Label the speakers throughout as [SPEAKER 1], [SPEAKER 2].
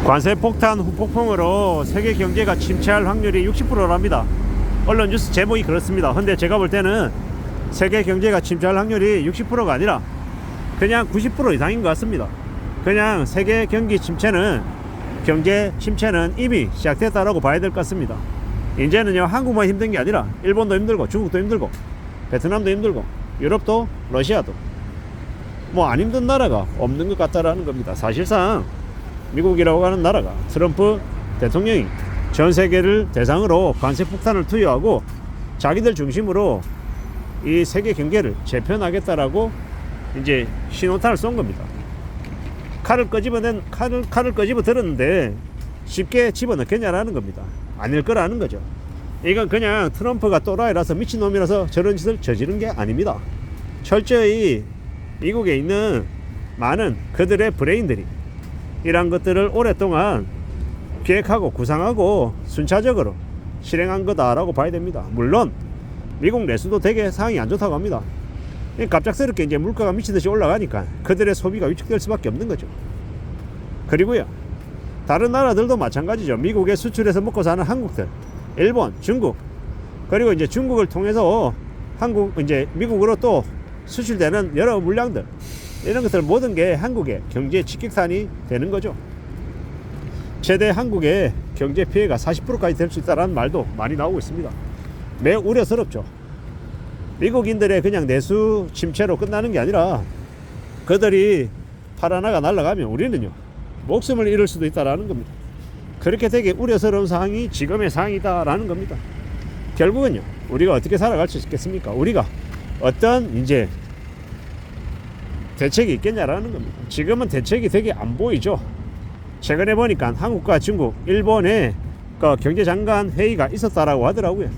[SPEAKER 1] 관세 폭탄 후폭풍으로 세계 경제가 침체할 확률이 60%랍니다. 언론 뉴스 제목이 그렇습니다. 근데 제가 볼 때는 세계 경제가 침체할 확률이 60%가 아니라 그냥 90% 이상인 것 같습니다. 그냥 세계 경제 침체는 이미 시작됐다라고 봐야 될 것 같습니다. 이제는요, 한국만 힘든 게 아니라 일본도 힘들고 중국도 힘들고 베트남도 힘들고 유럽도 러시아도 뭐 안 힘든 나라가 없는 것 같다라는 겁니다. 사실상 미국이라고 하는 나라가 트럼프 대통령이 전 세계를 대상으로 관세 폭탄을 투여하고 자기들 중심으로 이 세계 경제를 재편하겠다라고 이제 신호탄을 쏜 겁니다. 칼을 끄집어 들었는데 쉽게 집어넣겠냐라는 겁니다. 아닐 거라는 거죠. 이건 그냥 트럼프가 또라이라서 미친놈이라서 저런 짓을 저지른 게 아닙니다. 철저히 미국에 있는 많은 그들의 브레인들이 이런 것들을 오랫동안 기획하고 구상하고 순차적으로 실행한 거다라고 봐야 됩니다. 물론 미국 내수도 되게 상황이 안 좋다고 합니다. 갑작스럽게 이제 물가가 미치듯이 올라가니까 그들의 소비가 위축될 수밖에 없는 거죠. 그리고요, 다른 나라들도 마찬가지죠. 미국에 수출해서 먹고 사는 한국들, 일본, 중국, 그리고 이제 중국을 통해서 미국으로 또 수출되는 여러 물량들, 이런 것들 모든 게 한국의 경제 직격탄이 되는 거죠. 최대 한국의 경제 피해가 40%까지 될 수 있다는 말도 많이 나오고 있습니다. 매우 우려스럽죠. 미국인들의 그냥 내수 침체로 끝나는 게 아니라 그들이 팔 하나가 날아가면 우리는요, 목숨을 잃을 수도 있다라는 겁니다. 그렇게 되게 우려스러운 상황이 지금의 상황이다라는 겁니다. 결국은요, 우리가 어떻게 살아갈 수 있겠습니까? 우리가 어떤 이제 대책이 있겠냐라는 겁니다. 지금은 대책이 되게 안 보이죠. 최근에 보니까 한국과 중국, 일본의 경제장관 회의가 있었다라고 하더라고요.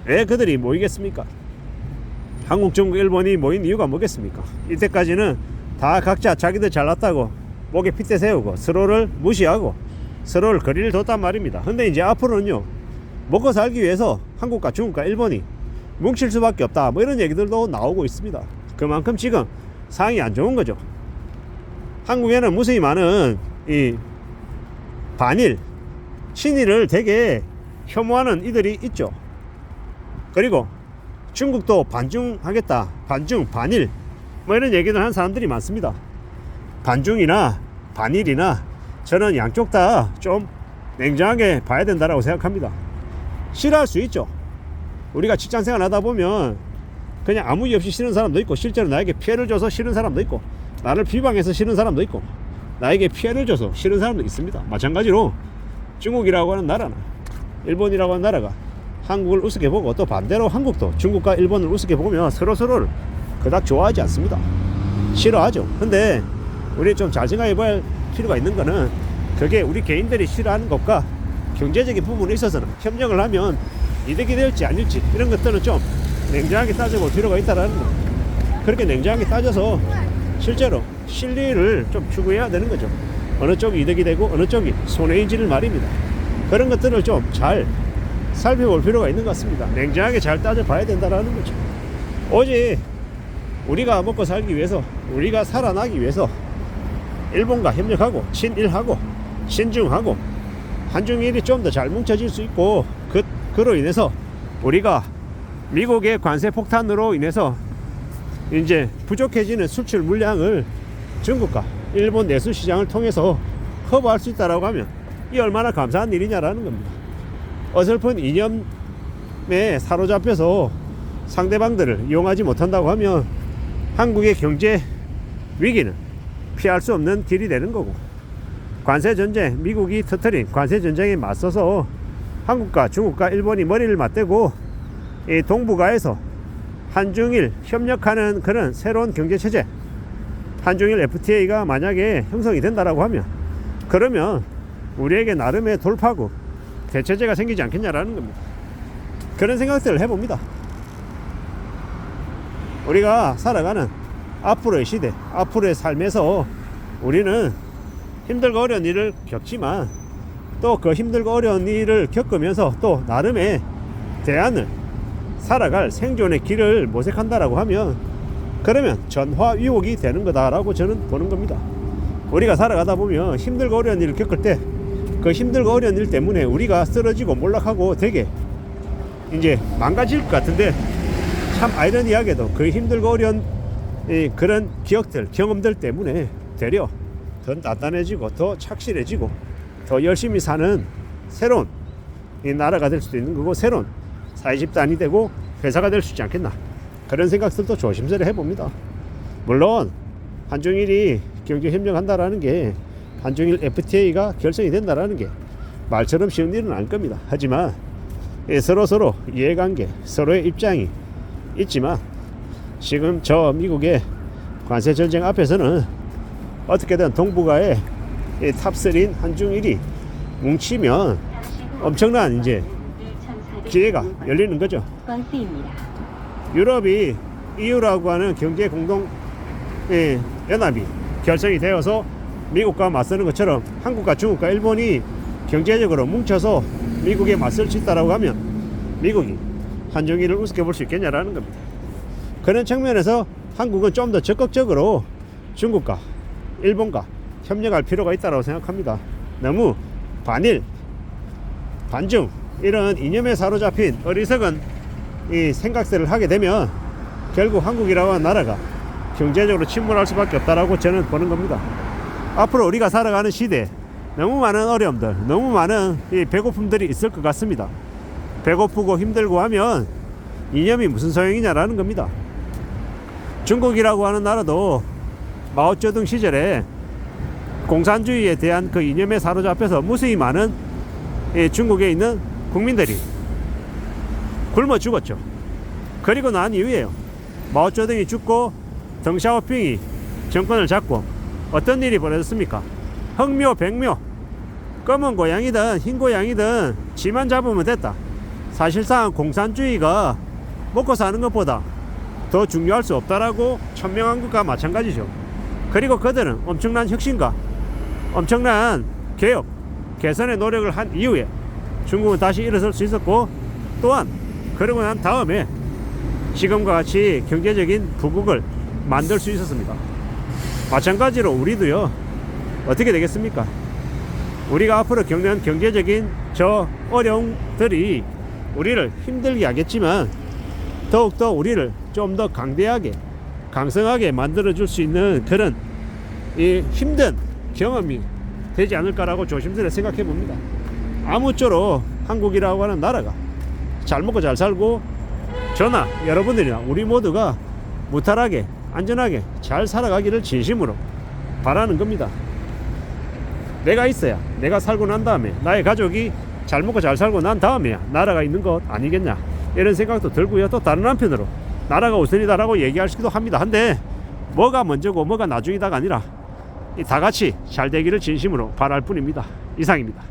[SPEAKER 1] 왜 그들이 모이겠습니까? 한국, 중국, 일본이 모인 이유가 뭐겠습니까? 이때까지는 다 각자 자기들 잘났다고 목에 핏대 세우고 서로를 무시하고 서로를 거리를 뒀단 말입니다. 근데 이제 앞으로는요, 먹고 살기 위해서 한국과 중국과 일본이 뭉칠 수밖에 없다, 뭐 이런 얘기들도 나오고 있습니다. 그만큼 지금 상황이 안 좋은 거죠. 한국에는 무수히 많은 이 반일, 친일을 되게 혐오하는 이들이 있죠. 그리고 중국도 반중하겠다, 반일 뭐 이런 얘기를 하는 사람들이 많습니다. 반중이나 반일이나 저는 양쪽 다 좀 냉정하게 봐야 된다라고 생각합니다. 싫어할 수 있죠. 우리가 직장생활 하다 보면 그냥 아무 이유 없이 싫은 사람도 있고, 실제로 나에게 피해를 줘서 싫은 사람도 있고, 나를 비방해서 싫은 사람도 있고, 나에게 피해를 줘서 싫은 사람도 있습니다. 마찬가지로 중국이라고 하는 나라나 일본이라고 하는 나라가 한국을 우습게 보고, 또 반대로 한국도 중국과 일본을 우습게 보면 서로를 그닥 좋아하지 않습니다. 싫어하죠. 근데 우리 좀 잘 생각해 봐야 할 필요가 있는 거는, 그게 우리 개인들이 싫어하는 것과 경제적인 부분에 있어서는 협력을 하면 이득이 될지 아닐지, 이런 것들은 좀 냉정하게 따져볼 필요가 있다라는 거. 그렇게 냉정하게 따져서 실제로 실리를 좀 추구해야 되는 거죠. 어느 쪽이 이득이 되고 어느 쪽이 손해인지를 말입니다. 그런 것들을 좀 잘 살펴볼 필요가 있는 것 같습니다. 냉정하게 잘 따져봐야 된다라는 거죠. 오직 우리가 먹고 살기 위해서, 우리가 살아나기 위해서 일본과 협력하고 친일하고 신중하고 한중일이 좀 더 잘 뭉쳐질 수 있고, 그로 인해서 우리가 미국의 관세 폭탄으로 인해서 이제 부족해지는 수출 물량을 중국과 일본 내수 시장을 통해서 커버할 수 있다라고 하면 이 얼마나 감사한 일이냐라는 겁니다. 어설픈 이념에 사로잡혀서 상대방들을 이용하지 못한다고 하면 한국의 경제 위기는 피할 수 없는 길이 되는 거고, 관세 전쟁, 미국이 터뜨린 관세 전쟁에 맞서서 한국과 중국과 일본이 머리를 맞대고 이 동북아에서 한중일 협력하는 그런 새로운 경제체제, 한중일 FTA가 만약에 형성이 된다라고 하면, 그러면 우리에게 나름의 돌파구, 대체제가 생기지 않겠냐라는 겁니다. 그런 생각들을 해봅니다. 우리가 살아가는 앞으로의 시대, 앞으로의 삶에서 우리는 힘들고 어려운 일을 겪지만, 또 그 힘들고 어려운 일을 겪으면서 또 나름의 대안을 살아갈 생존의 길을 모색한다라고 하면, 그러면 전화위복이 되는 거다라고 저는 보는 겁니다. 우리가 살아가다 보면 힘들고 어려운 일을 겪을 때 그 힘들고 어려운 일 때문에 우리가 쓰러지고 몰락하고 되게 이제 망가질 것 같은데, 참 아이러니하게도 그 힘들고 어려운 그런 기억들, 경험들 때문에 되려 더 단단해지고 더 착실해지고 더 열심히 사는 새로운 이 나라가 될 수도 있는 거고, 새로운 사회 집단이 되고 회사가 될 수 있지 않겠나, 그런 생각들도 조심스레 해봅니다. 물론 한중일이 경제협력한다라는 게, 한중일 FTA가 결성이 된다라는 게 말처럼 쉬운 일은 아닐 겁니다. 하지만 서로 이해관계, 서로의 입장이 있지만, 지금 저 미국의 관세 전쟁 앞에서는 어떻게든 동북아의 탑3인 한중일이 뭉치면 엄청난 이제 기회가 열리는 거죠. 유럽이 EU라고 하는 경제 공동 연합이 결성이 되어서 미국과 맞서는 것처럼 한국과 중국과 일본이 경제적으로 뭉쳐서 미국에 맞설 수 있다라고 하면 미국이 한중일을 우습게 볼 수 있겠냐라는 겁니다. 그런 측면에서 한국은 좀 더 적극적으로 중국과 일본과 협력할 필요가 있다고 생각합니다. 너무 반일, 반중 이런 이념에 사로잡힌 어리석은 이 생각들을 하게 되면 결국 한국이라고 하는 나라가 경제적으로 침몰할 수밖에 없다라고 저는 보는 겁니다. 앞으로 우리가 살아가는 시대에 너무 많은 어려움들, 너무 많은 이 배고픔들이 있을 것 같습니다. 배고프고 힘들고 하면 이념이 무슨 소용이냐라는 겁니다. 중국이라고 하는 나라도 마오쩌둥 시절에 공산주의에 대한 그 이념에 사로잡혀서 무수히 많은 중국에 있는 국민들이 굶어 죽었죠. 그리고 난 이후에요, 마오쩌둥이 죽고 덩샤오핑이 정권을 잡고 어떤 일이 벌어졌습니까? 흑묘, 백묘, 검은 고양이든 흰 고양이든 지만 잡으면 됐다. 사실상 공산주의가 먹고 사는 것보다 더 중요할 수 없다라고 천명한 것과 마찬가지죠. 그리고 그들은 엄청난 혁신과 엄청난 개혁, 개선의 노력을 한 이후에 중국은 다시 일어설 수 있었고, 또한 그러고 난 다음에 지금과 같이 경제적인 부국을 만들 수 있었습니다. 마찬가지로 우리도요, 어떻게 되겠습니까? 우리가 앞으로 겪는 경제적인 저 어려움들이 우리를 힘들게 하겠지만 더욱더 우리를 좀 더 강대하게, 강성하게 만들어줄 수 있는 그런 이 힘든 경험이 되지 않을까라고 조심스레 생각해 봅니다. 아무쪼록 한국이라고 하는 나라가 잘 먹고 잘 살고, 저나 여러분들이나 우리 모두가 무탈하게 안전하게 잘 살아가기를 진심으로 바라는 겁니다. 내가 있어야, 내가 살고 난 다음에 나의 가족이 잘 먹고 잘 살고 난 다음에야 나라가 있는 것 아니겠냐, 이런 생각도 들고요. 또 다른 한편으로 나라가 우선이다라고 얘기하시기도 합니다. 한데 뭐가 먼저고 뭐가 나중이다가 아니라 다 같이 잘 되기를 진심으로 바랄 뿐입니다. 이상입니다.